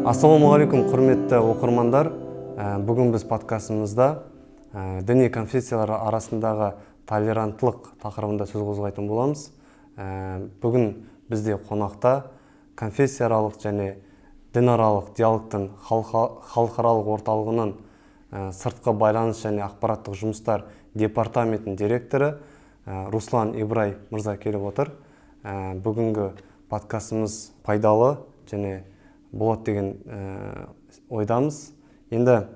Ассалаумағалейкум, құрметті оқырмандар. Бүгін біз подкастымызда діни конфессиялар арасындағы толеранттылық тақырыбында сөз қозғайтын боламыз. Бүгін бізде қонақта конфессияаралық және дінаралық диалогтың халықаралық орталығының сыртқы байланыс және ақпараттық жұмыстар департаментінің директоры Руслан Ибрай мырза келіп отыр. Бүгінгі подкастымыз пайдалы және болады деген ойдамыз. Енді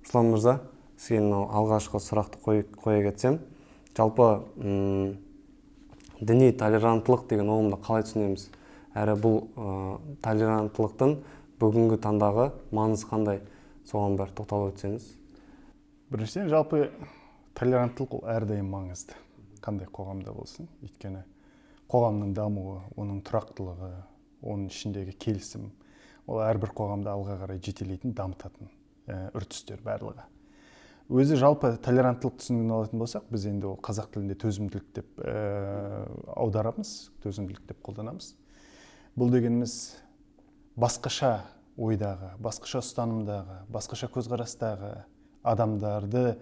Руслан мырза, сізге алғашқы сұрақты қоя кетсем, жалпы діни толеранттылық деген ұғымды қалай түсінеміз? Әрі бұл толеранттылықтың бүгінгі таңдағы маңызы қандай? Соған бір тоқталып өтсеңіз. Біріншіден, жалпы толеранттылық ол әрдайым маңызды. Қандай қоғамда болсын. Өйткені қоғамның дамуы, оның тұрақтылығы, оның ішіндегі келісім, ол әрбір қоғамда алға қарай жетелейтін, дамытатын үрдістер барлығы. Өзі жалпы толеранттылық түсінігін алатын болсақ, біз енді ол қазақ тілінде төзімділік деп аударамыз, төзімділік деп қолданамыз. Бұл дегеніміз басқаша ойдағы, басқаша ұстанымдағы, басқаша көзқарастағы адамдарды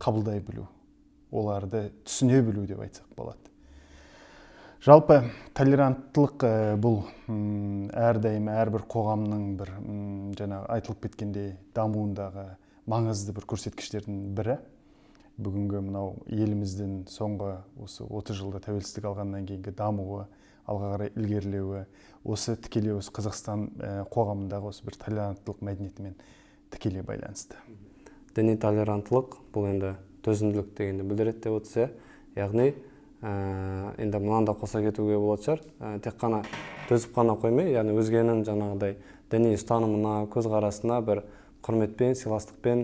қабылдай білу, оларды түсіне білу деп айтсақ болады. Жалпы толеранттылық бұл әрдайым әрбір қоғамның бір айтылып кеткендей дамуындағы маңызды бір көрсеткіштердің бірі. Бүгінгі мынау еліміздің соңғы осы 30 жылда тәуелсіздік алғаннан кейінгі дамуы, алға қарай ілгерілеуі, осы тікелей осы Қазақстан қоғамындағы осы бір толеранттылық мәдениетімен тікелей байланысты. Діни толеранттылық бұл енді төзімділік дегенді білдіреді деп отырсыз, яғни енді мынанда қоса кетуге болады шығар. Тек қана төзіп қана қоймай, яғни өзгенің жаңағыдай діни ұстанымына, көзқарасына бір құрметпен, сыйластықпен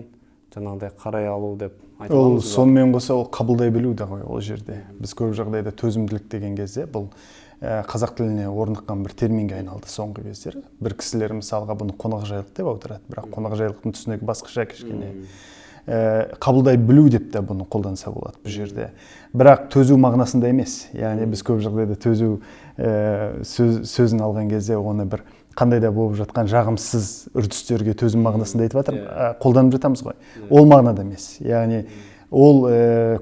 жаңағыдай қарай алу деп айта аламыз. Ол сонымен қоса ол қабылдай білу да ғой ол жерде. Біз көп жағдайда төзімділік деген кезде бұл қазақ тіліне орныққан бір терминге айналды соңғы кездері. Бір кісілер мысалға бұны қонақжайлық деп аударады, бірақ қонақжайлықтың түсінігі басқаша кішкене. Қабылдай білу деп те бұны қолданса болады бұл жерде. Бірақ төзу мағынасында емес. Яғни біз көп жағдайда төзу сөзін алған кезде оны бір қандай да болып жатқан жағымсыз үрдістерге төзім мағынасында айтып жатыр, қолданып жатамыз ғой. Ол мағынада емес. Яғни ол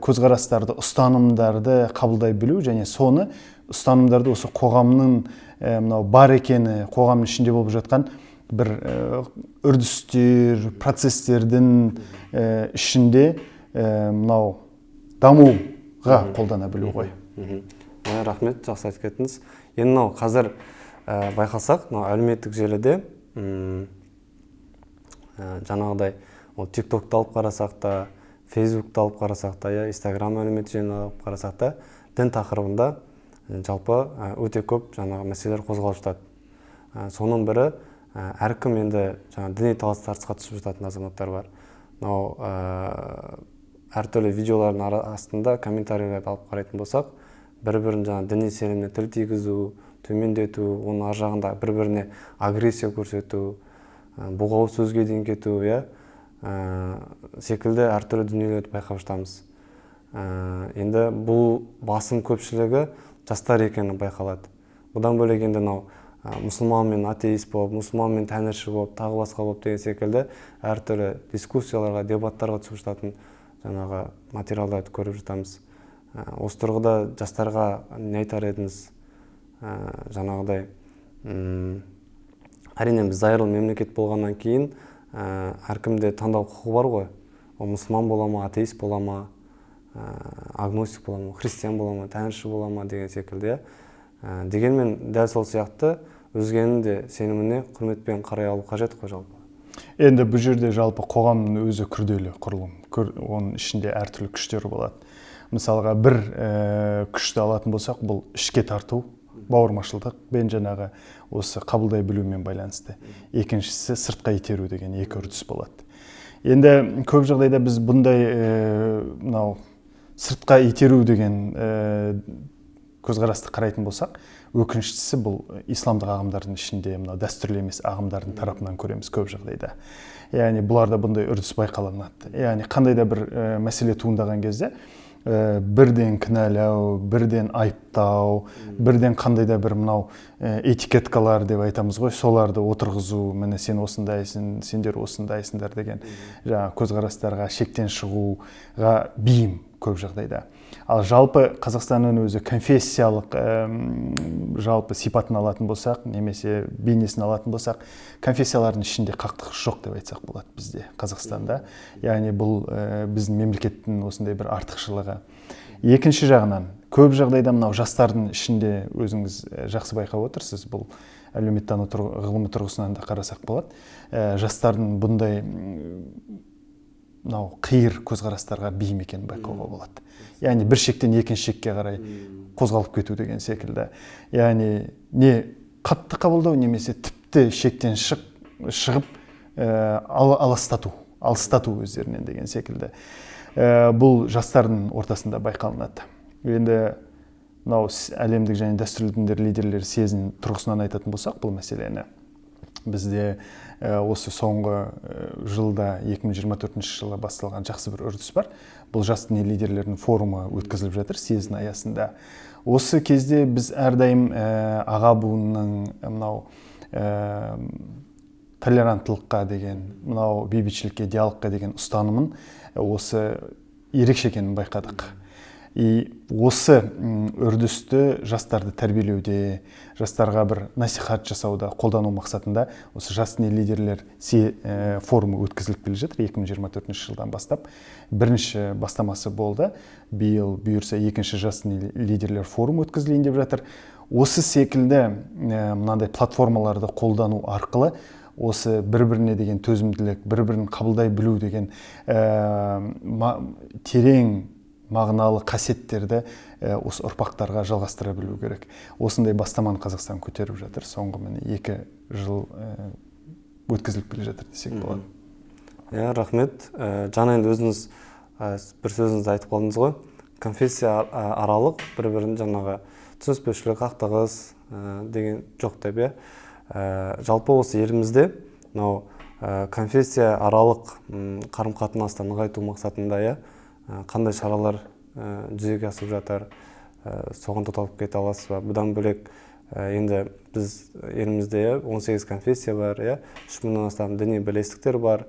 көзқарастарды, ұстанымдарды қабылдай білу және соны ұстанымдарды осы қоғамның мынау бар екені, қоғамның ішінде болып жатқан бір үрдістер, процестердің ішінде мынау дамуға қолдана білу ғой. Рахмет, жақсы айтып кеттіңіз. Енді мынау қазір байқасақ, әлеуметтік желіде жаңағыдай TikTok-ты алып қарасақ та, Facebook-ты алып қарасақ та, Instagram әлеуметтік желіні алып қарасақ та, дін тақырыбында жалпы өте көп жаңағы мәселелер қозғалып жатады. Соның бірі әркім енді діни талас-тартысқа түсіп жататын азаматтар бар. Әртүрлі видеолардың астында комментарийлерді алып қарайтын болсақ, бір-бірін діни сеніміне тіл тигізу, төмендету, оның ар жағында бір-біріне агрессия көрсету, бұғау сөзге дейін кету, секілді әртүрлі дүниелерді байқап жатамыз. Енді бұл басым көпшілігі жастар екені байқалады. Бұдан бөлек енді мұсылман мен атеист болып, мұсылман мен тәңірші болып, тағы басқа болып деген секілді әртүрлі дискуссияларға, дебаттарға түсіп жататын жаңағы материалдарды көріп жатамыз. Осы тұрғыда жастарға не айтар едіңіз? Жаңағыдай әрине біз зайырлы мемлекет болғаннан кейін әркімде таңдау құқығы бар ғой. Ол мұсылман бола ма, атеист бола ма, агностик бола ма, христиан бола ма, тәңірші бола ма деген секілді. Дегенмен дәл сол сияқты өзгенің де сеніміне құрметпен қарай алу қажет қой жалпы. Енді бұл жерде жалпы қоғамның өзі күрделі құрылым. Оның ішінде әртүрлі күштер болады. Мысалға бір күшті алатын болсақ, бұл ішке тарту, бауырмашылдық бен жаңағы осы қабылдай білумен байланысты. Екіншісі сыртқа итеру деген екі үрдіс болады. Енді көп жағдайда біз бұндай сыртқа итеру деген көзқарасты қарайтын болсақ, өкініштісі бұл исламдық ағымдардың ішінде дәстүрлі емес ағымдардың тарапынан көреміз көп жағдайда. Яғни бұларда бұндай үрдіс байқаланады. Яғни қандай да бір мәселе туындаған кезде бірден кінәлау, бірден айыптау, бірден қандай да бір мынау этикеткалар деп айтамыз ғой, соларды отырғызу, міне сен осындайсың, сендер осындайсыңдар деген жаңағы көзқарастарға шектен шығуға бейім көп жағдайда. Ал жалпы Қазақстанның өзі конфессиялық жалпы сипатын алатын болсақ, немесе бейнесін алатын болсақ, конфессиялардың ішінде қақтығыс жоқ деп айтсақ болады бізде, Қазақстанда. Яғни бұл біздің мемлекеттің осындай бір артықшылығы. Екінші жағынан, көп жағдайда мынау жастардың ішінде өзіңіз жақсы байқап отырсыз, бұл әлеуметтану ғылымы тұрғысынан да қарасақ болады. Жастардың бұндай мынау қиыр көзқарастарға бейім екенін байқауға болады. Яғни бір шектен екінші шекке қарай қозғалып кету деген секілді. Яғни не қатты қабылдау, немесе тіпті шектен шығып алыстату өздерінен деген секілді. Бұл жастардың ортасында байқалынады. Енді мынау әлемдік және дәстүрлі діндер лидерлері сезін тұрғысынан айтатын болсақ, бұл мәселені бізде осы соңғы жылда 2024 жылы басталған жақсы бір үрдіс бар. Бұл жас діни лидерлердің форумы өткізіліп жатыр сезін аясында. Осы кезде біз әрдайым аға буынның мынау толеранттылыққа деген, мынау бейбітшілікке, диалогқа деген ұстанымын осы ерекше екенін байқадық. Осы үрдісті жастарды тәрбиелеуде, жастарға бір насихат жасауда, қолдану мақсатында осы жас діни лидерлер форумы өткізіліп келе жатыр 2024 жылдан бастап. Бірінші бастамасы болды. Биыл бұйырса екінші жас діни лидерлер форумы өткізілейін деп жатыр. Осы секілді мынандай платформаларды қолдану арқылы осы бір-біріне деген төзімділік, бір-бірін қабылдай білу деген терең мағыналы қасиеттерді осы ұрпақтарға жалғастыра білу керек. Осындай бастаманы Қазақстан көтеріп жатыр. Соңғы міне 2 жыл өткізіліп келе жатыр десек болады. Рахмет. Жаңа енді өзіңіз бір сөзіңізді айтып қалдыңыз ғой. Конфессия аралық бір-бірін жаңағы түсініспеушілік, қақтығыс деген жоқ деп. Жалпы осы елімізде мынау конфессия аралық қарым-қатынасты нығайту мақсатында қандай шаралар жүзеге асып жатыр, соған тоқталып кете аласыз ба? Бұдан бөлек енді біз елімізде 18 конфессия бар, 3000-нан астам діни бірлестіктер бар.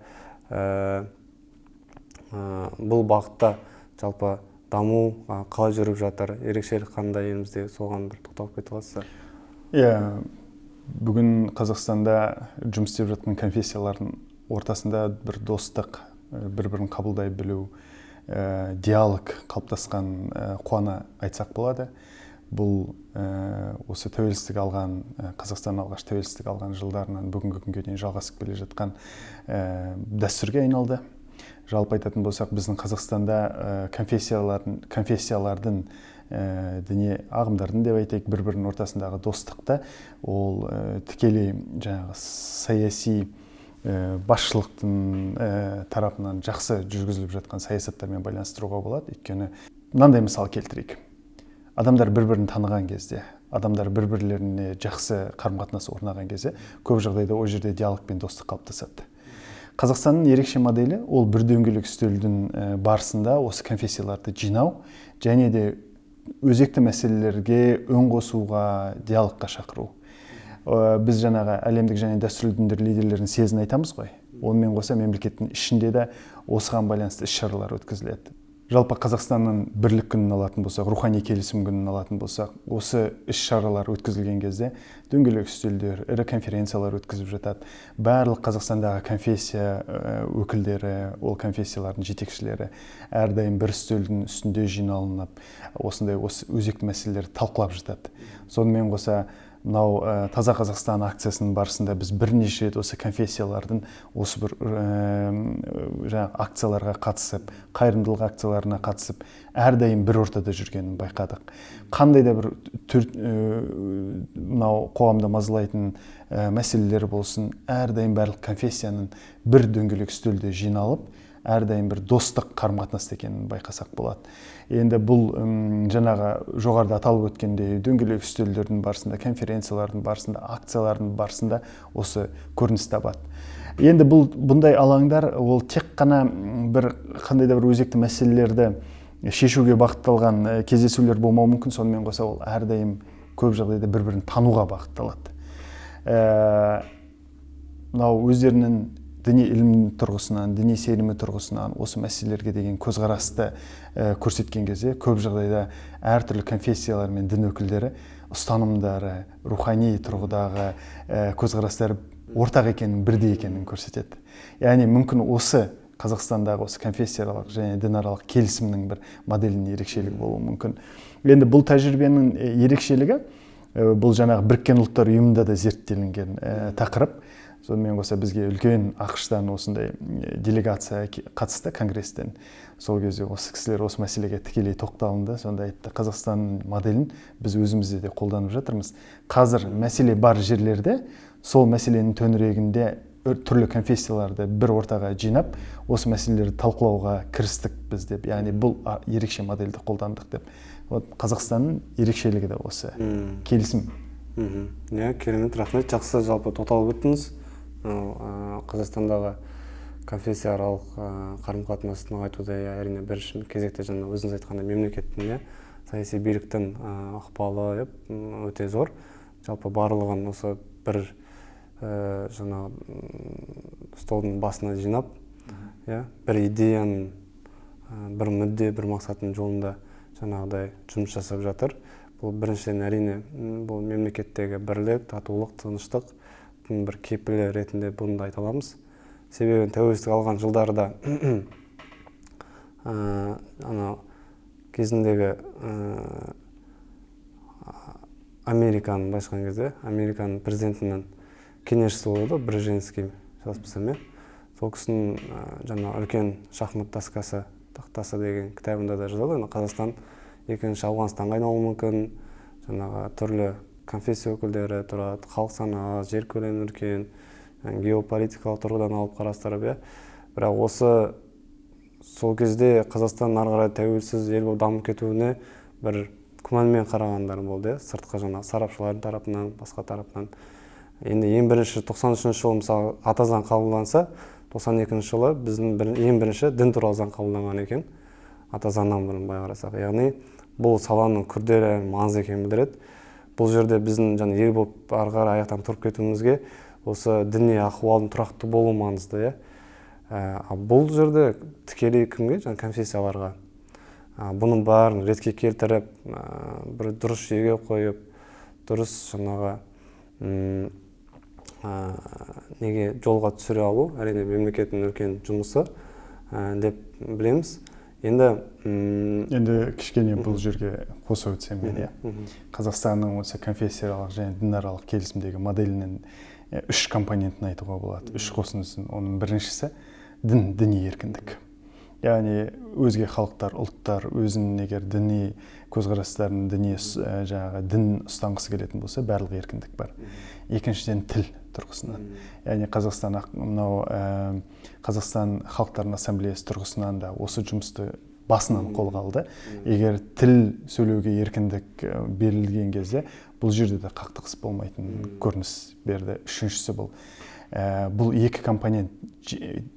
Бұл бағытта жалпы даму қалай жүріп жатыр, ерекшелік қандай елімізде, соған бір тоқталып кете аласыз ба? Бүгін Қазақстанда жұмыс істеп жатқан конфессиялардың ортасында бір достық, бір-бірін қабылдай білу, диалог қалыптасқан қуана айтсақ болады. Бұл осы тәуелсіздік алған, Қазақстан алғаш тәуелсіздік алған жылдарынан бүгінгі күнге дейін жалғасып келе жатқан дәстүрге айналды. Жалпы айтатын болсақ, біздің Қазақстанда конфессиялардың діни ағымдардың деп айтайық, бір-бірінің ортасындағы достықты ол тікелей жаңағы саяси басшылықтың тарапынан жақсы жүргізіліп жатқан саясаттармен байланыстыруға болады. Өйткені мынандай мысал келтірейік. Адамдар бір-бірін таныған кезде, адамдар бір-бірлеріне жақсы қарым-қатынас орнаған кезде, көп жағдайда ол жерде диалог пен достық қалыптасады. Қазақстанның ерекше моделі ол бір дөңгелек үстелдің барысында осы конфессияларды жинау және де өзекті мәселелерге үн қосуға, диалогқа шақыру. Біз жаңағы әлемдік және дәстүрлі діндер лидерлерінің сезін айтамыз ғой. Онымен қоса мемлекеттің ішінде де осыған байланысты іс-шаралар өткізіледі. Жалпы Қазақстанның бірлік күнін алатын болсақ, рухани келісім күнін алатын болсақ, осы іс-шаралар өткізілген кезде дөңгелек үстелдер, ірі конференциялар өткізіп жатады. Барлық Қазақстандағы конфессия өкілдері, ол конфессиялардың жетекшілері әрдайым бір үстелдің үстінде жиналынып, осындай өзекті мәселелерді талқылап жатады. Сонымен қоса мынау Таза Қазақстан акциясының барысында біз бірнеше рет осы конфессиялардың осы бір акцияларға қатысып, қайырымдылық акцияларына қатысып, әрдайым бір ортада жүргенін байқадық. Қандай да бір мынау қоғамда мазалайтын мәселелер болсын, әрдайым барлық конфессияның бір дөңгелек үстелде жиналып, әрдайым бір достық қарым-қатынаста екенін байқасақ болады. Енді бұл жаңағы жоғарыда аталып өткендей дөңгелек үстелдердің барысында, конференциялардың барысында, акциялардың барысында осы көрініс табады. Енді бұндай алаңдар ол тек қана бір қандай да бір өзекті мәселелерді шешуге бағытталған кездесулер болмауы мүмкін. Сонымен қоса ол әрдайым көп жағдайда бір-бірін тануға бағытталады. Мынау өздерінің діни ілім тұрғысынан, діни сенімі тұрғысынан осы мәселелерге деген көзқарасты көрсеткен кезде көп жағдайда әртүрлі конфессиялар мен дін өкілдері ұстанымдары, рухани тұрғыдағы көзқарастары ортақ екенін, бірдей екенін көрсетеді. Яғни мүмкін осы Қазақстандағы осы конфессияаралық және дінаралық келісімнің бір моделінің ерекшелігі болуы мүмкін. Енді бұл тәжірибенің ерекшелігі бұл жаңағы Біріккен ұлттар ұйымында да зерттелінген тақырып. Сонымен қоса бізге үлкен ақш-тан осындай делегация қатысты конгресстен. Сол кезде осы кісілер осы мәселеге тікелей тоқталынды. Сонда айтты, Қазақстан моделін біз өзімізде де қолданып жатырмыз. Қазір мәселе бар жерлерде сол мәселенің төңірегінде түрлі конфессияларды бір ортаға жинап, осы мәселелерді талқылауға кірістік біз деп. Яғни бұл ерекше модельді қолдандық деп. Қазақстанның ерекшелігі де осы келісім. Керемет, рахмет. Жақсы, жалпы тоқталып өттіңіз. Қазақстандағы конфессияаралық қарым-қатынасты нығайтуда әрине бірінші кезекте жаңа өзіңіз айтқандай мемлекеттің саяси биліктің ықпалы өте зор. Жалпы барлығын осы бір жаңа столдың басына жинап, бір идеяның, бір мүдде, бір мақсаттың жолында жаңағыдай жұмыс жасап жатыр. Бұл біріншіден әрине бұл мемлекеттегі бірлік, татулық, тыныштық бір кепілі ретінде бұны да айта аламыз. Себебі тәуелсіздік алған жылдарда кезіндегі Американың басқан кезде, Американың президентінің кеңесшісі болды, Бреженский, жазбасам. Сол кісінің жаңа үлкен шахмат тақтасы деген кітабында да жазады. Қазақстан екінші Ауғанстанға айналуы мүмкін, жаңағы түрлі конфессия өкілдері тұрады, халық саны аз, жер көлемі үлкен, геополитикалық тұрғыдан алып қарастырып, бірақ осы сол кезде Қазақстан ары қарай тәуелсіз ел болып дамып кетуіне бір күмәнмен қарағандар болды, сыртқы жаңа сарапшылардың тарапынан, басқа тарапынан. Енді ең бірінші 93 жылы мысалы ата заң қабылданса, 92 жылы біздің ең бірінші дін туралы заң қабылданған екен, ата заңнан бұрын былай қарасақ. Яғни бұл саланың күрделі маңызды екенін білдіреді. Бұл жерде біздің жаңа ел болып ары қарай аяқтан тұрып кетуімізге осы діни ахуалдың тұрақты болуы маңызды. Бұл жерде тікелей кімге, жаңа конфессияларға бұның барын ретке келтіріп, бір дұрыс жүйеге қойып, дұрыс жаңағы неге жолға түсіре алу, әрине мемлекеттің үлкен жұмысы деп білеміз. Енді кішкене бұл жерге қоса өтсем мен, Қазақстанның осы конфессиялық және дінаралық келісімдегі моделінің 3 компонентін айтуға болады. 3 қосындысын. Оның біріншісі діни еркіндік. Яғни өзге халықтар, ұлттар өзінің егер діни көзқарастарын, дін ұстанғысы келетін болса, барлық еркіндік бар. Екіншіден тіл тұрғысынан. Яғни Қазақстан халықтарының ассамблеясы тұрғысынан да осы жұмысты басынан қолға алды. Егер тіл сөйлеуге еркіндік берілген кезде, бұл жерде де қақтығыс болмайтын көрініс берді. Үшіншісі бұл 2 компонент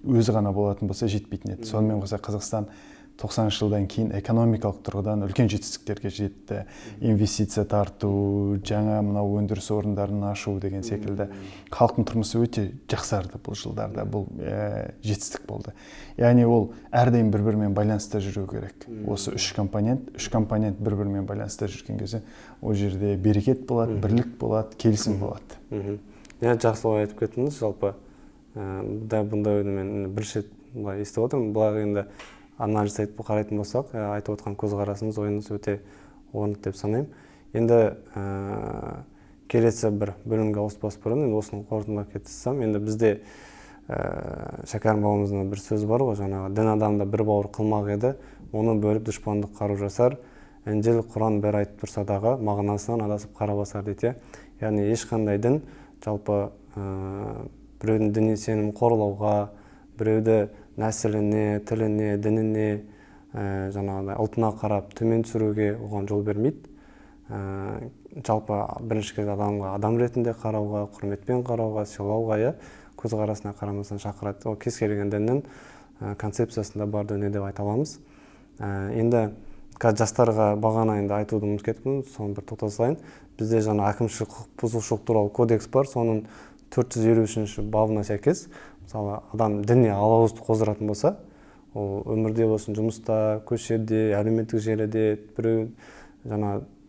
өзі ғана болатын болса жетпейтін еді. Сонымен қоса Қазақстан 90 жылдан кейін экономикалық тұрғыдан үлкен жетістіктерге жетті. Инвестиция тарту, жаңа мынау өндіріс орындарын ашу деген секілді. Халықтың тұрмысы өте жақсарды бұл жылдарда. Бұл жетістік болды. Яғни ол әрдайым бір-бірімен байланыста жүру керек. Осы 3 компонент бір-бірімен байланыста жүрген кезде ол жерде берекет болады, бірлік болады, келісім болады. Жақсы ой айтып кеттіңіз, жалпы. Бұндай ойды мен бірінші естіп отырмын. Бұлар енді анализ қарайтын болсақ, айтып отқан көзқарасыңыз, ойыңыз өте орынды деп санаймын. Енді келесі бір бөлімге ауыспас бұрын, енді осыны қорытындылап кетсем, енді бізде Шәкәрім бабамыздың бір сөзі бар ғой, жаңағы дін адамда бір бауыр қылмақ еді, оны бөліп дұшпандық қару жасар, Інжіл, Құран бәрі айтып тұрса дағы, мағынасынан адасып қара басар дейді. Яғни ешқандай дін жалпы біреудің діни сенімін қорлауға, біреуді нәсіліне, тіліне, дініне, жаңағыдай ұлтына қарап төмен түсіруге оған жол бермейді. Жалпы бірінші кезде адамға адам ретінде қарауға, құрметпен қарауға, сыйлауға, көзқарасына қарамастан шақырады. Ол кез келген діннің концепциясында бар дүние деп айта аламыз. Енді қазір жастарға бағана енді айтуды ұмытып кеттім, соны бір тоқтала салайын. Бізде жаңа әкімшілік құқық бұзушылық туралы кодекс бар, соның 453 бабына сәйкес, мысалы адам дініне алауыздық қоздыратын болса, ол өмірде болсын, жұмыста, көшеде, әлеуметтік желіде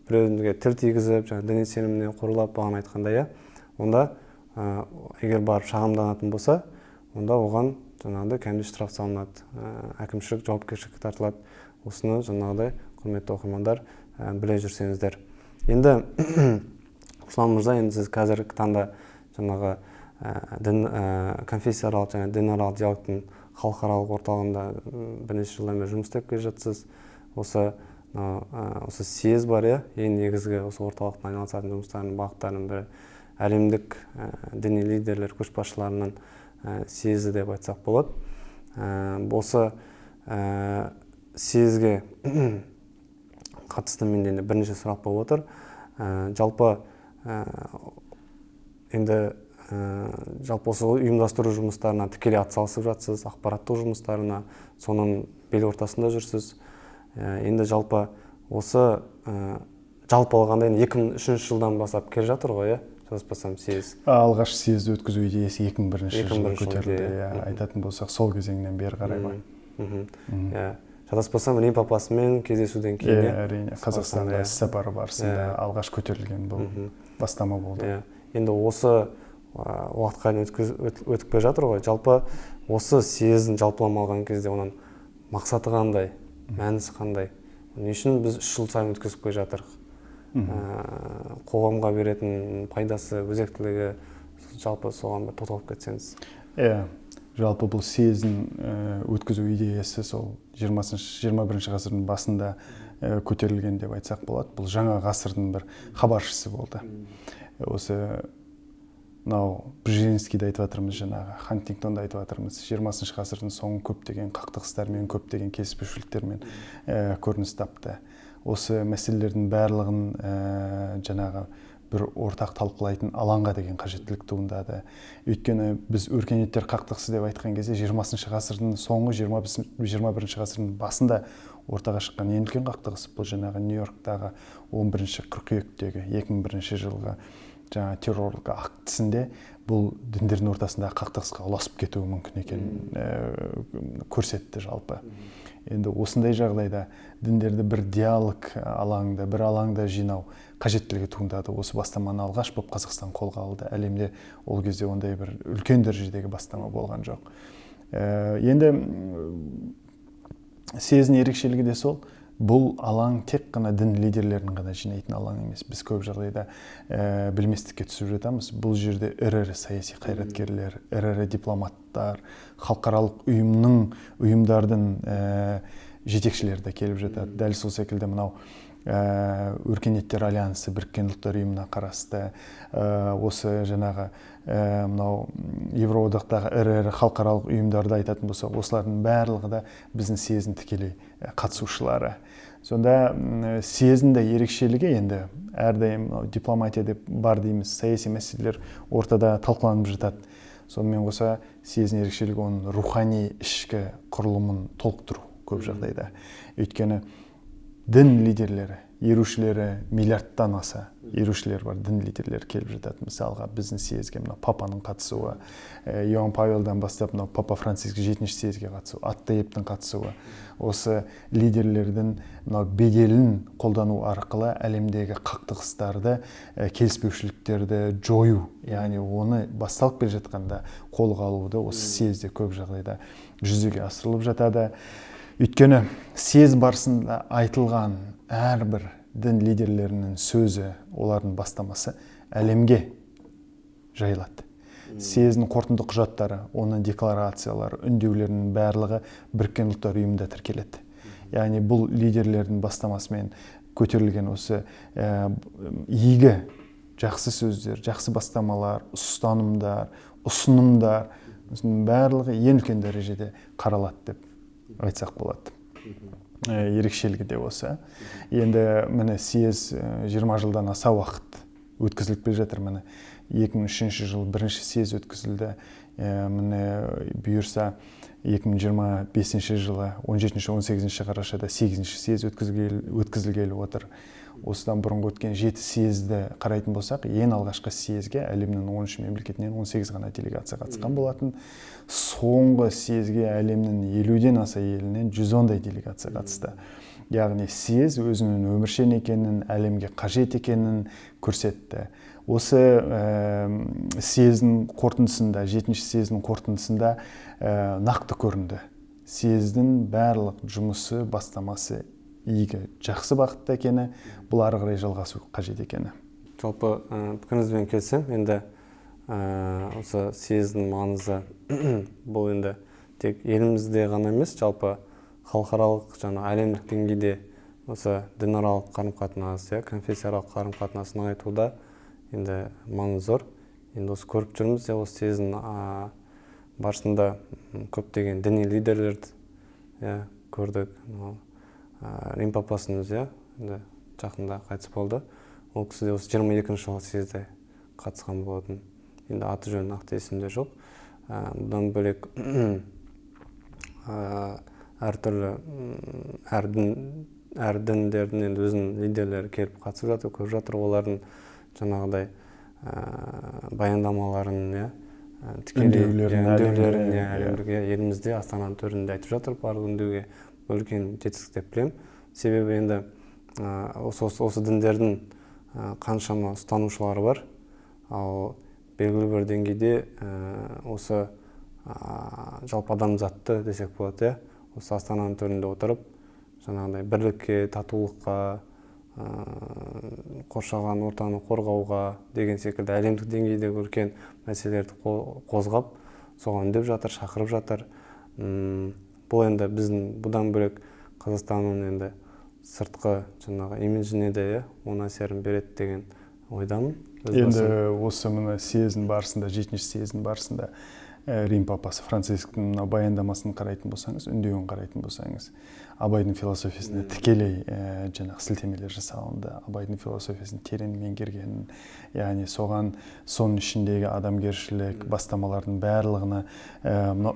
біреуге тіл тигізіп, діни сеніміне қорлап бағана айтқандай, онда егер барып шағымданатын болса, онда оған кәдімгідей штраф салынады, әкімшілік жауапкершілікке тартылады. Осыны құрметті оқырмандар біле жүрсеңіздер. Енді Руслан мырза, енді сіз қазіргі таңда конфессияаралық және дінаралық диалогтың халықаралық орталығында бірнеше жылдан бері жұмыс істеп келе жатсыз. Осы съезд бар, ең негізгі осы орталықтың айналысатын жұмыстарының бағыттарының бірі әлемдік діни лидерлер көшбасшыларының съезі деп айтсақ болады. Осы съезге қатысты менде бірнеше сұрақ болып отыр. Жалпы осы ұйымдастыру жұмыстарына тікелей атсалысып жатсыз, ақпараттық жұмыстарына, соның бел ортасында жүрсіз. Енді жалпы осы жалпы алғанда 2003 жылдан бастап келе жатыр ғой, жазбасам съезд. Алғаш съезді өткізу идеясы 2001 жылы көтерілді. Айтатын болсақ, сол кезеңнен бері қарай ма? Шатаспасам, Рим папасымен кездесуден кейін. Әрине, Қазақстанда іссапары барысында алғаш көтерілген бұл бастама болды. Енді осы уақытқа өтіп келе жатыр ғой. Жалпы осы съездің жалпылама алған кезде оның мақсаты қандай, мәнісі қандай? Не үшін біз 3 жыл сайын өткізіп келе жатырық? Қоғамға беретін пайдасы, өзектілігі, жалпы соған бір тоқталып кетсеңіз. Жалпы бұл съездің өткізу идеясы сол 21 ғасырдың басында көтерілген деп айтсақ болады. Бұл жаңа ғасырдың бір хабаршысы болды. Осы Бржезинскийді айтып жатырмыз, Хантингтонды айтып жатырмыз. 20 ғасырдың соңы көптеген қақтығыстармен, көптеген келіспеушіліктермен көрініс тапты. Осы мәселелердің барлығын бір ортақ талқылайтын алаңға деген қажеттілік туындады. Өйткені біз өркениеттер қақтығысы деп айтқан кезде 20 ғасырдың соңы, 21 ғасырдың басында ортаға шыққан ең үлкен қақтығыс бұл Нью-Йорктағы 11 қыркүйектегі 2001 жылғы террорлық актісінде бұл діндердің ортасындағы қақтығысқа ұласып кетуі мүмкін екенін көрсетті жалпы. Енді осындай жағдайда діндерді бір диалог алаңында, бір алаңда жинау қажеттілігі туындады. Осы бастаманы алғаш болып Қазақстан қолға алды. Әлемде ол кезде ондай бір үлкен дәрежедегі бастама болған жоқ. Енді съездің ерекшелігі де сол, бұл алаң тек қана дін лидерлерін ғана жинайтын алаң емес. Біз көп жағдайда білместікке түсіп жатамыз. Бұл жерде ірі саяси қайраткерлер, ірі дипломаттар, халықаралық ұйымдардың жетекшілері де келіп жатады. Дәл сол секілді мынау өркениеттер альянсы біріккен ұлттар ұйымына қарасты, осы мынау Евроодақтағы ірі халықаралық ұйымдарды айтатын болсақ, осылардың барлығы да біздің съездің тікелей қатысушылары. Сонда съездің де ерекшелігі енді әрдайым дипломатия деп бар дейміз, саяси мәселелер ортада талқыланып жатады. Сонымен қоса съездің ерекшелігі оның рухани ішкі құрылымын толықтыру көп жағдайда. Өйткені дін лидерлері, ерушілері миллиардтан аса ерушілер бар, дін лидерлері келіп жатады. Мысалға біздің съезге папаның қатысуы, Иоанн Павелдан бастап папа Франциск 7-ші съезге қатысуы, Аттеевтің қатысуы, осы лидерлердің беделін қолдану арқылы әлемдегі қақтығыстарды, келіспеушіліктерді жою, яғни оны басталып келе жатқанда қолға алуды осы съезде көп жағдайда жүзеге асырылып жатады. Өйткені съезд барысында айтылған әрбір дін лидерлерінің сөзі, олардың бастамасы әлемге жайылады. Съездің қорытынды құжаттары, оның декларациялары, үндеулерінің барлығы біріккен ұлттар ұйымында тіркеледі. Яғни бұл лидерлердің бастамасымен көтерілген осы игі жақсы сөздер, жақсы бастамалар, ұстанымдар, ұсынымдар, барлығы ең үлкен дәрежеде қаралады деп айтсақ болады. Ерекшелігі де осы. Енді міне съезд 20 жылдан аса уақыт өткізіліп келе жатыр. Міне 2003 жылы бірінші съез өткізілді. Міне бұйырса 2025 жылы 17-18 қарашада 8-ші съез өткізілгелі отыр. Осыдан бұрынғы өткен 7 съезді қарайтын болсақ, ең алғашқы съезге әлемнің 13 мемлекетінен 18 ғана делегация қатысқан болатын. Соңғы съезге әлемнің 50-ден аса елінен 110-дай делегация қатысты. Яғни съез өзінің өміршең екенін, әлемге қажет екенін көрсетті. Осы съездің қорытындысында, 7-ші съездің қорытындысында нақты көрінді. Съездің барлық жұмысы, бастамасы игі, жақсы бағытта екені, бұл ары қарай жалғасу қажет екені. Жалпы пікіріңізбен келсем, енді осы съездің маңызы бұл енді тек елімізде ғана емес, жалпы халықаралық және әлемдік деңгейде осы дінаралық қарым-қатынас, конфессияаралық қарым-қатынас нығайтуда енді маңызы зор. Енді осы көріп жүрміз, осы съездің барысында көптеген діни лидерлерді көрдік. Рим папасының өзі жақында қайтыс болды. Ол кісі де осы 22-ші жылғы съезде қатысқан болатын. Енді аты жөнін нақты есімде жоқ. Бұдан бөлек әртүрлі әр діндердің енді өзінің лидерлері келіп қатысып жатыр, көріп жатыр. Олардың жаңағыдай баяндамаларын, үндеулерін елімізде Астананың төрінде айтып жатыр. Барлық үндеуге үлкен жетістік деп білемін. Себебі енді осы діндердің қаншама ұстанушылары бар, ал белгілі бір деңгейде осы жалпы адамзатты десек болады, осы Астананың төрінде отырып, жаңағыдай бірлікке, татулыққа, қоршаған ортаны қорғауға деген секілді әлемдік деңгейдегі үлкен мәселелерді қозғап, соған үндеп жатыр, шақырып жатыр. Бұл енді біздің бұдан бөлек Қазақстанның енді сыртқы жаңағы имиджіне де оң әсерін береді деген ойдамын. Енді осы мына съездің барысында, 7-ші съездің барысында Рим папасы Францисктің баяндамасын қарайтын болсаңыз, үндеуін қарайтын болсаңыз, Абайдың философиясына тікелей жаңағы сілтемелер жасалынды. Абайдың философиясын терең меңгергенін, яғни соның ішіндегі адамгершілік бастамалардың барлығына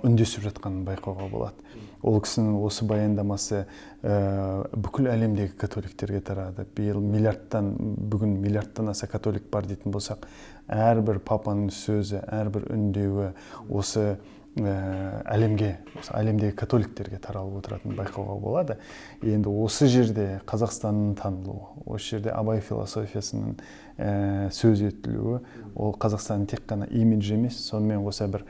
үндесіп жатқанын байқауға болады. Ол кісінің осы баяндамасы бүкіл әлемдегі католиктерге тарады. Бүгін миллиардтан аса католик бар дейтін болсақ, әрбір папаның сөзі, әрбір үндеуі осы әлемдегі католиктерге таралып отыратын байқауға болады. Енді осы жерде Қазақстанның танылуы, осы жерде Абай философиясының сөз етілуі, ол Қазақстанның тек қана имидж емес, сонымен қоса бір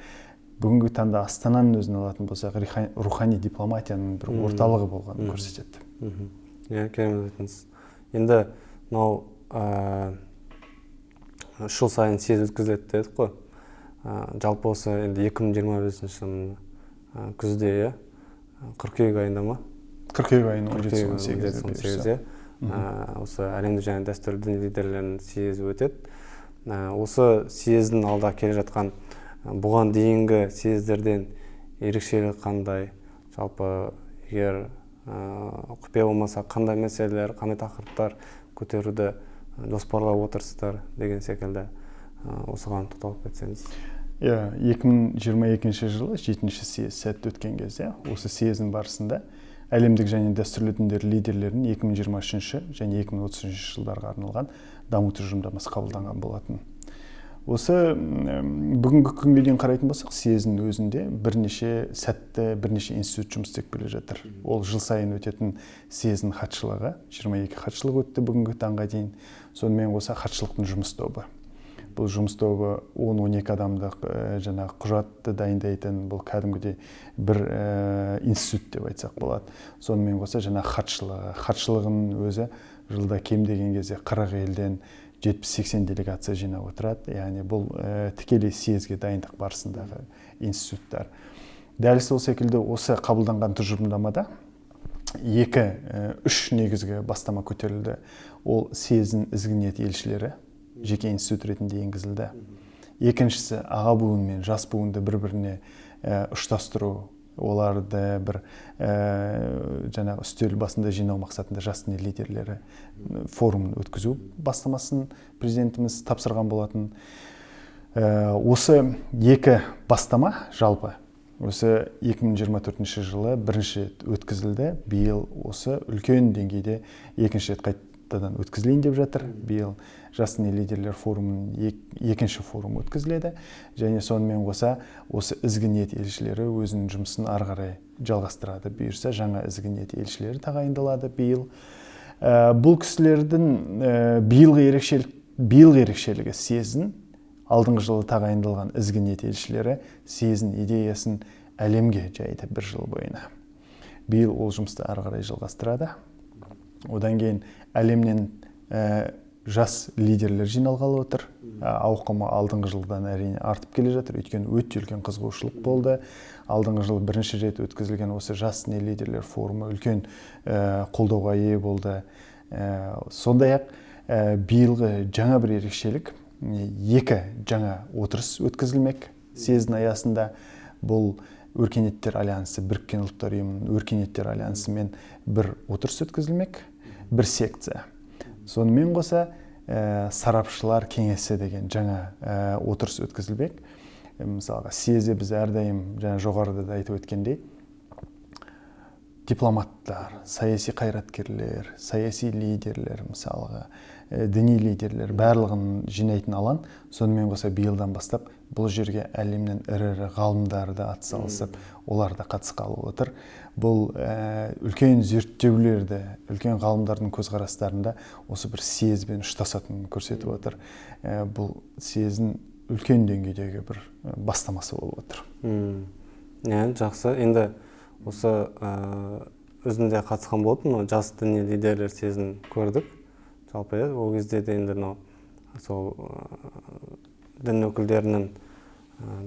бүгінгі таңда Астананың өзін алатын болсақ, рухани дипломатияның бір орталығы болғанын көрсетеді. Керемет айтыңыз. Енді мынау жыл сайын съез өткізіледі дедік қой. Жалпы осы енді 2025 жылының күзде, қыркүйек айында ма? Қыркүйек айының 17-18-де осы әлемдік және дәстүрлі дін лидерлерінің съезі өтеді. Осы съездің алда келе жатқан бұған дейінгі съездерден ерекшелігі қандай? Жалпы егер құпия болмаса, қандай мәселелер, қандай тақырыптар көтеруді жоспарлап отырсыздар деген секілді осыған тоқталып кетсеңіз. 2022 жылы 7-ші съез сәтті өткен кезде, осы съездің барысында әлемдік және дәстүрлі діндер лидерлерінің 2023 және 2030 жылдарға арналған даму тұжырымдамасы қабылданған болатын. Осы бүгінгі күнге дейін қарайтын болсақ, съездің өзінде бірнеше институт жұмыс істеп келе жатыр. Ол жыл сайын өтетін съездің хатшылығы, 22 хатшылық өтті бүгінгі таңға дейін. Сонымен қоса хатшылықтың жұмыс тобы. Бұл жұмыс тобы 10-12 адамдық жаңағы құжатты дайындайтын, бұл кәдімгідей бір институт деп айтсақ болады. Сонымен қоса жаңағы хатшылығының өзі жылда кем деген кезде 40 елден 70-80 делегация жинап отырады. Яғни бұл тікелей съезге дайындық барысындағы институттар. Дәл сол секілді осы қабылданған тұжырымдамада 2-3 негізгі бастама көтерілді. Ол съездің ізгі ниет елшілері жеке институт ретінде енгізілді. Екіншісі аға буын мен жас буынды бір-біріне ұштастыру, оларды бір жаңағы үстел басында жинау мақсатында жас дін лидерлері форумын өткізу бастамасын президентіміз тапсырған болатын. Осы екі бастама жалпы осы 2024 жылы бірінші рет өткізілді. Биыл осы үлкен деңгейде екінші рет қайтадан өткізілейін деп жатыр. Биыл Жастың лидерлер форумының екінші форум өткізіледі. Және сонымен қоса осы ізгі ниет елшілері өзінің жұмысын ары қарай жалғастырады. Бұйырса жаңа ізгі ниет елшілері тағайындалады биыл. Бұл кісілердің биылғы ерекшелігі съездің алдыңғы жылы тағайындалған ізгі ниет елшілері съездің идеясын әлемге жайды бір жыл бойына. Биыл ол жұмысты ары қарай жалғастырады. Одан кейін әлемнен жас лидерлер жиналғалы отыр. Ауқымы алдыңғы жылдан әрине артып келе жатыр. Өйткені өте үлкен қызығушылық болды. Алдыңғы жыл бірінші рет өткізілген осы жас лидерлер форумы үлкен қолдауға ие болды. Сондай-ақ биылғы жаңа бір ерекшелік, екі жаңа отырыс өткізілмек съездің аясында. Бұл Өркениеттер альянсы, Біріккен ұлттар ұйымының Өркениеттер альянсымен бір отырыс өткізілмек, бір секция. Сонымен қоса сарапшылар кеңесі деген жаңа отырыс өткізілмек. Мысалға съезде біз әрдайым жоғарыда да айтып өткендей, дипломаттар, саяси қайраткерлер, саяси лидерлер, мысалға діни лидерлер барлығын жинайтын алаң. Сонымен қоса биылдан бастап бұл жерге әлемнен ірі ғалымдар да атсалысып, олар да қатысқалы отыр. Бұл үлкен зерттеулерді, үлкен ғалымдардың көзқарастарында осы бір съезбен ұштасатынын көрсетіп отыр. Бұл съездің үлкен деңгейдегі бір бастамасы болып отыр. Жақсы. Енді осы өзінде қатысқан болатын, жас діни лидерлер съезін көрдік. Жалпы ол кезде де енді сол дін өкілдерінің,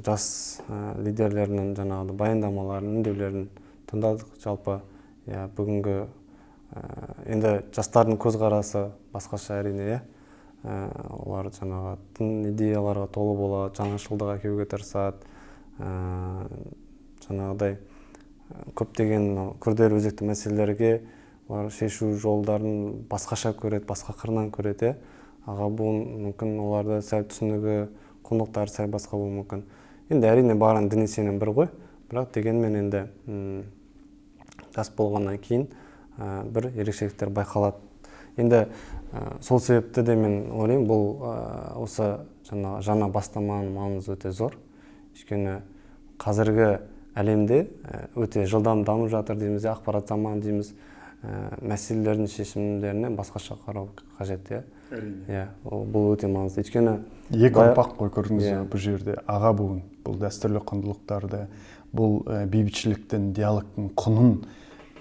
жас лидерлерінің жаңағы баяндамаларын, үндеулерін тыңдадық. Жалпы бүгінгі енді жастардың көзқарасы басқаша әрине. Олар жаңағы тың идеяларға толы болады, жаңашылдық әкелуге тырысады. Жаңағыдай көптеген күрделі өзекті мәселелерге олар шешу жолдарын басқаша көреді, басқа қырынан көреді. Аға бұл мүмкін оларды сәл түсінігі, құндылықтары сәл басқа болуы мүмкін. Енді әрине барын діни сенім бір ғой, бірақ дегенмен енді жас болғаннан кейін бір ерекшеліктер байқалады. Енді сол себепті де мен ойлаймын, бұл осы жаңа бастаманың маңызы өте зор. Өйткені қазіргі әлемде өте жылдам дамып жатыр дейміз, ақпарат заманы дейміз, мәселелердің шешімдеріне басқаша қарау қажет. Бұл өте маңызды. Өйткені екі ұрпақ қой, көрдіңіз, бұл жерде аға буын, бұл дәстүрлі құндылықтарды, бұл бейбітшіліктің, диалогтың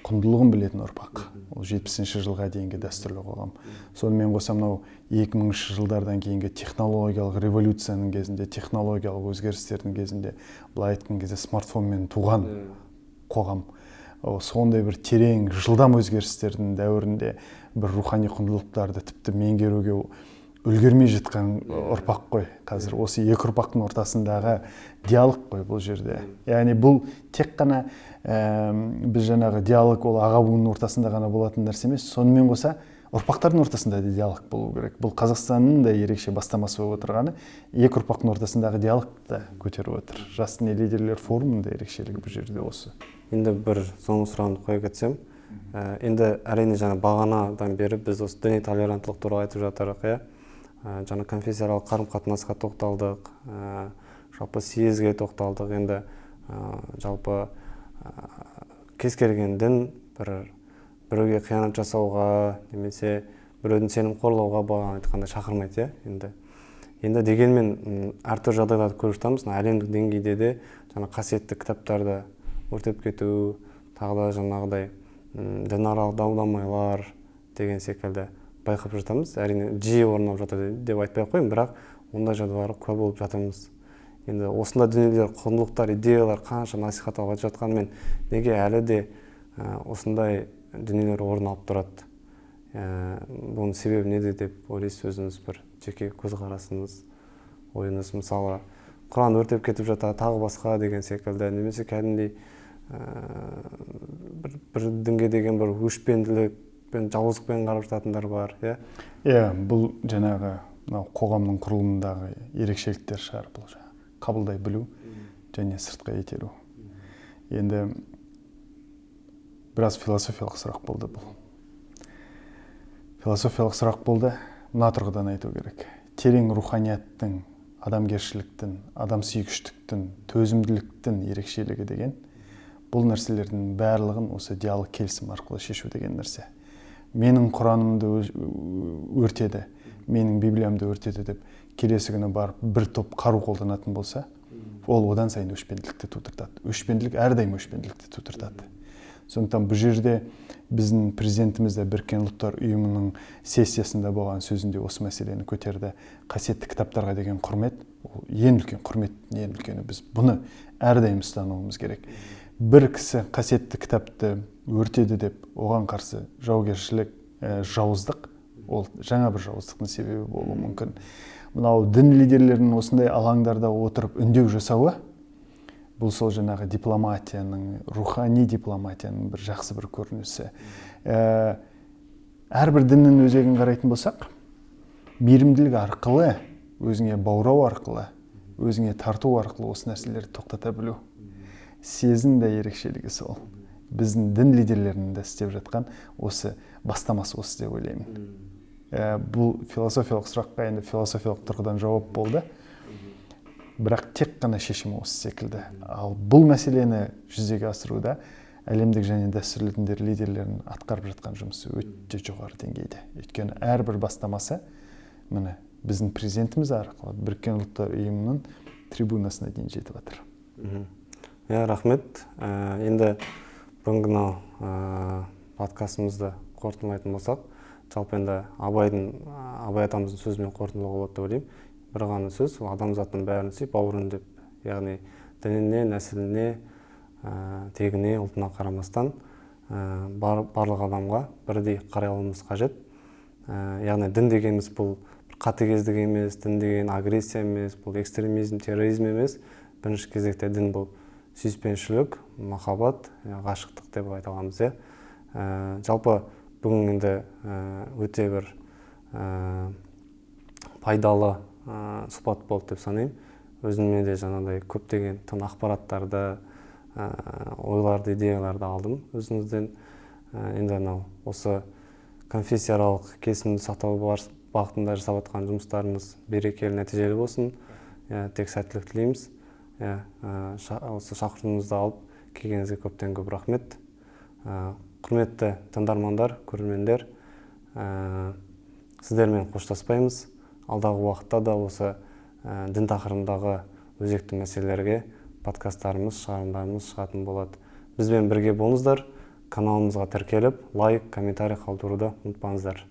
құндылығын білетін ұрпақ. Ол 70-ші жылға дейінгі дәстүрлі қоғам. Сонымен қоса мынау 2000-ші жылдардан кейінгі технологиялық революцияның кезінде, технологиялық өзгерістердің кезінде, былай айтқан кезде смартфонмен туған қоғам. Сондай бір терең, жылдам өзгерістердің дәуірінде бір рухани құндылықтарды тіпті меңгеруге үлгермей жатқан ұрпақ қой. Қазір осы екі ұрпақтың ортасындағы диалог қой бұл жерде. Яғни бұл тек қана біз жаңағы диалог ол аға буынның ортасында ғана болатын нәрсе емес, сонымен қоса ұрпақтардың ортасында да диалог болу керек. Бұл Қазақстанның да ерекше бастамасы болып отырғаны екі ұрпақтың ортасындағы диалогты көтеріп отыр. Жастың лидерлер форумының да ерекшелігі бұл жерде осы. Енді бір соңғы сұрағымды қоя кетсем, енді әрине бағанадан бері біз осы діни толеранттылық туралы айтып жатырық, жаңа конфессияаралық қарым-қатынасқа тоқталдық, жалпы съезге тоқталдық. Енді жалпы кез келген дін біреуге қиянат жасауға немесе біреудің сенім қорлауға бағана айтқанда шақырмайды. Енді дегенмен әртүрлі жағдайларды көріп жатамыз. Әлемдік деңгейде де қасиетті кітаптарды өртеп кету, тағы да жаңағыдай дінаралық дау-дамайлар деген секілді байқап жатамыз. Әрине жиі орын алып жатыр деп айтпай ақ қойын, бірақ ондай жағдайлар куә болып жатырмыз. Енді осында дүниелер, құндылықтар, идеялар қанша насихатталып жатқанымен неге әлі де осындай дүниелер орын алып тұрады? Бұның себебі неде деп ойлайсыз өзіңіз, бір жеке көзқарасыңыз, ойыңыз? Мысалы, Құран өртеп кетіп жатады, тағы басқа деген секілді, немесе кәдімгідей бір дінге деген бір өшпенділік пен жауыздықпен қарап жататындар бар. Бұл жаңағы мынау қоғамның құрылымындағы ерекшеліктер шығар бұл қабылдай білу және сыртқа итеру. Енді біраз философиялық сұрақ болды бұл. Философиялық сұрақ болды, мына тұрғыдан айту керек. Терең руханияттың, адамгершіліктің, адамсүйгіштіктің, төзімділіктің ерекшелігі деген бұл нәрселердің барлығын осы диалог келісім арқылы шешу деген нәрсе. Менің Құранымды өртеді, менің Библиямды өртеді деп келесі күні барып бір топ қару қолданатын болса, ол одан сайын өшпенділікті тудыртады. Өшпенділік әрдайым өшпенділікті тудыртады. Сондықтан бұл жерде біздің президентіміз де Біріккен ұлттар ұйымының сессиясында болған сөзінде осы мәселені көтерді. Қасиетті кітаптарға деген құрмет, ол ең үлкен құрмет, ең үлкені. Біз бұны әрдайым ұстануымыз керек. Бір кісі қасиетті кітапты өртеді деп оған қарсы жаугершілік, жауыздық, ол жаңа бір жауыздықтың себебі болуы мүмкін. Мынау дін лидерлерінің осындай алаңдарда отырып үндеу жасауы, бұл сол жаңағы дипломатияның, рухани дипломатияның бір жақсы бір көрінісі. Әрбір діннің өзегін қарайтын болсақ, мейірімділік арқылы, өзіңе баурау арқылы, өзіңе тарту арқылы осы нәрселерді тоқтата білу. Сезім де ерекшелігі сол. Біздің дін лидерлерінің де істеп жатқан осы бастамасы осы деп ойлаймын. Бұл философиялық сұраққа енді философиялық тұрғыдан жауап болды. Бірақ тек қана шешімі осы секілді. Ал бұл мәселені жүзеге асыруда әлемдік және дәстүрлі діндер лидерлерінің атқарып жатқан жұмысы өте жоғары деңгейде. Өйткені әрбір бастамасы міне біздің президентіміз арқылы Біріккен ұлттар ұйымының трибунасына дейін жетіп жатыр. Рахмет. Енді бүгінгі подкастымызды қорытындылайтын болсақ, жалпы енді Абай атамыздың сөзімен қорытындылауға болады деп ойлаймын. Бір ғана сөз, ол адамзаттың бәрін сүй, бауырын деп, яғни дініне, нәсіліне, тегіне, ұлтына қарамастан барлық адамға бірдей қарай алуымыз қажет. Яғни дін дегеніміз бұл қатыгездік емес, дін деген агрессия емес, бұл экстремизм, терроризм емес. Бірінші кезекте дін бұл сүйіспеншілік, махаббат, ғашықтық деп айта аламыз. Жалпы бүгін енді өте бір пайдалы сұхбат болды деп санаймын. Өзіме де жаңағыдай көптеген тың ақпараттарды, ойларды, идеяларды алдым өзіңізден. Енді осы конфессияаралық келісімді сақтау бағытында жасап жатқан жұмыстарыңыз берекелі, нәтижелі болсын. Тек сәттілік тілейміз. Осы шақыртуыңызды алып келгеніңізге көптен көп рахмет. Құрметті тыңдармандар, көрермендер, сіздермен қоштаспаймыз. Алдағы уақытта да осы дін тақырыбындағы өзекті мәселелерге подкасттарымыз, шығарылымдарымыз шығатын болады. Бізбен бірге болыңыздар. Каналымызға тіркеліп, лайк, комментарий қалдыруды ұмытпаңыздар.